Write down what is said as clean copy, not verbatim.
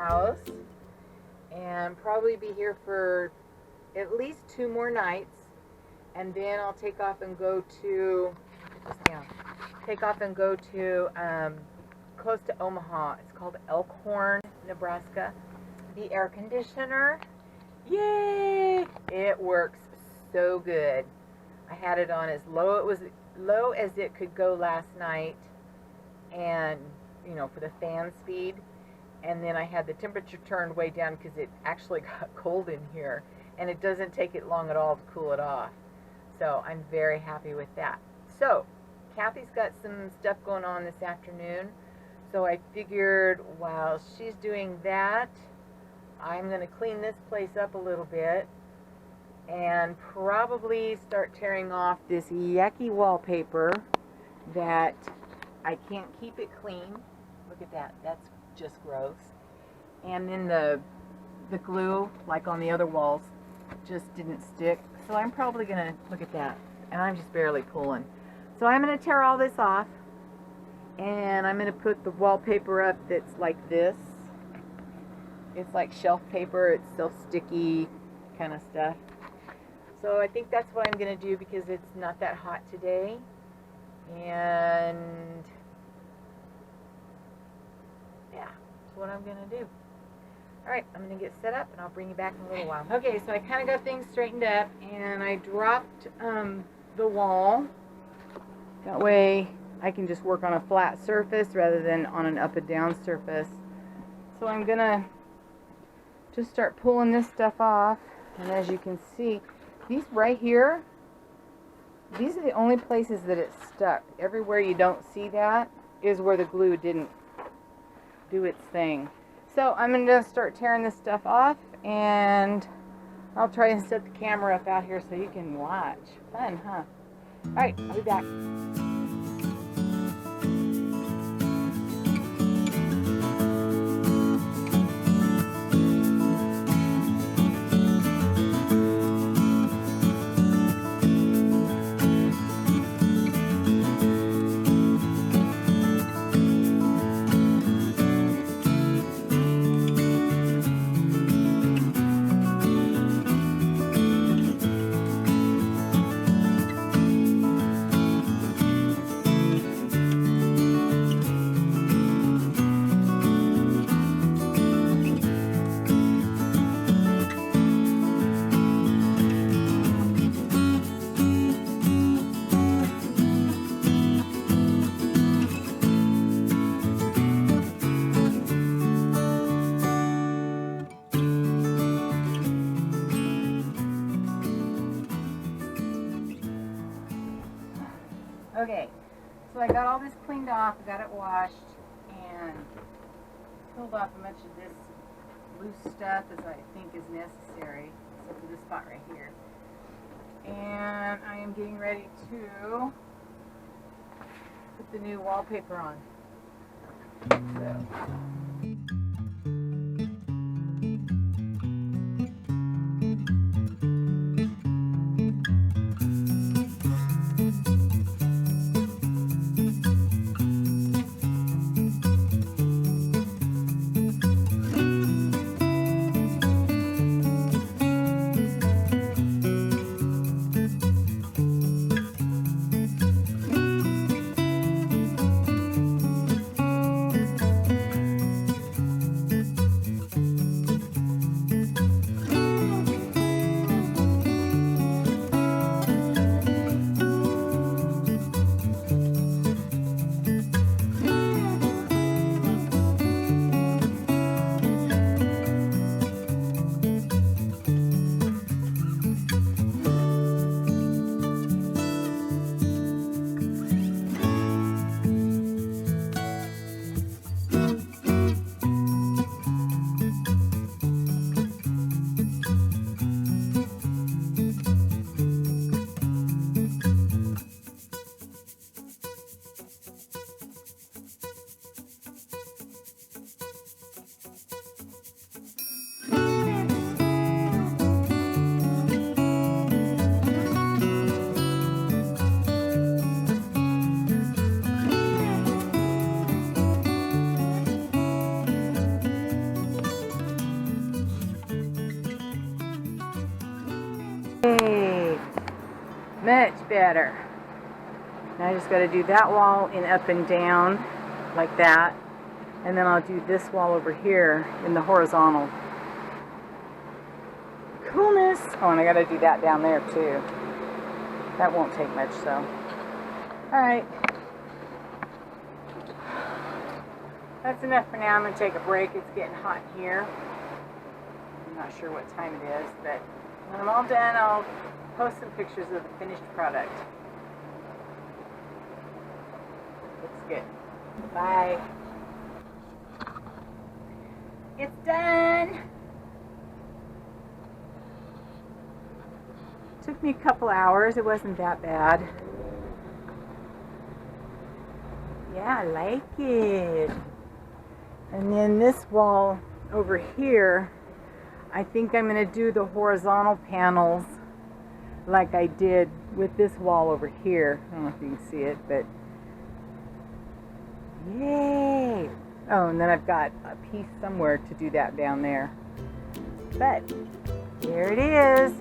house and probably be here for at least 2 more nights, and then I'll take off and go to close to Omaha. It's called Elkhorn, Nebraska. The air conditioner, yay! It works so good. I had it on as low as it could go last night, and you know, for the fan speed, and then I had the temperature turned way down because it actually got cold in here, and it doesn't take it long at all to cool it off. So I'm very happy with that. So Kathy's got some stuff going on this afternoon, so I figured while she's doing that, I'm going to clean this place up a little bit and probably start tearing off this yucky wallpaper that I can't keep it clean. Look at that. That's just gross. And then the glue, like on the other walls, just didn't stick. So I'm probably going to, look at that. And I'm just barely pulling. So I'm going to tear all this off. And I'm going to put the wallpaper up that's like this. It's like shelf paper. It's self-sticky kind of stuff. So I think that's what I'm going to do because it's not that hot today. And yeah, that's what I'm going to do. Alright, I'm going to get set up and I'll bring you back in a little while. Okay, so I kind of got things straightened up and I dropped the wall. That way I can just work on a flat surface rather than on an up and down surface. So I'm going to just start pulling this stuff off. And as you can see, these right here, these are the only places that it's stuck. Everywhere you don't see that is where the glue didn't do its thing. So I'm going to start tearing this stuff off, and I'll try and set the camera up out here so you can watch. Fun, huh? Alright, I'll be back. Okay, so I got all this cleaned off, I got it washed, and pulled off as much of this loose stuff as I think is necessary, except for this spot right here. And I am getting ready to put the new wallpaper on. So. Much better. Now I just got to do that wall in up and down like that. And then I'll do this wall over here in the horizontal. Coolness. Oh, and I got to do that down there too. That won't take much, so. Alright. That's enough for now. I'm going to take a break. It's getting hot here. I'm not sure what time it is, but when I'm all done, I'll post some pictures of the finished product. Looks good. Bye. It's done. Took me a couple hours. It wasn't that bad. Yeah, I like it. And then this wall over here, I think I'm going to do the horizontal panels like I did with this wall over here. I don't know if you can see it, but yay! Oh, and then I've got a piece somewhere to do that down there. But there it is.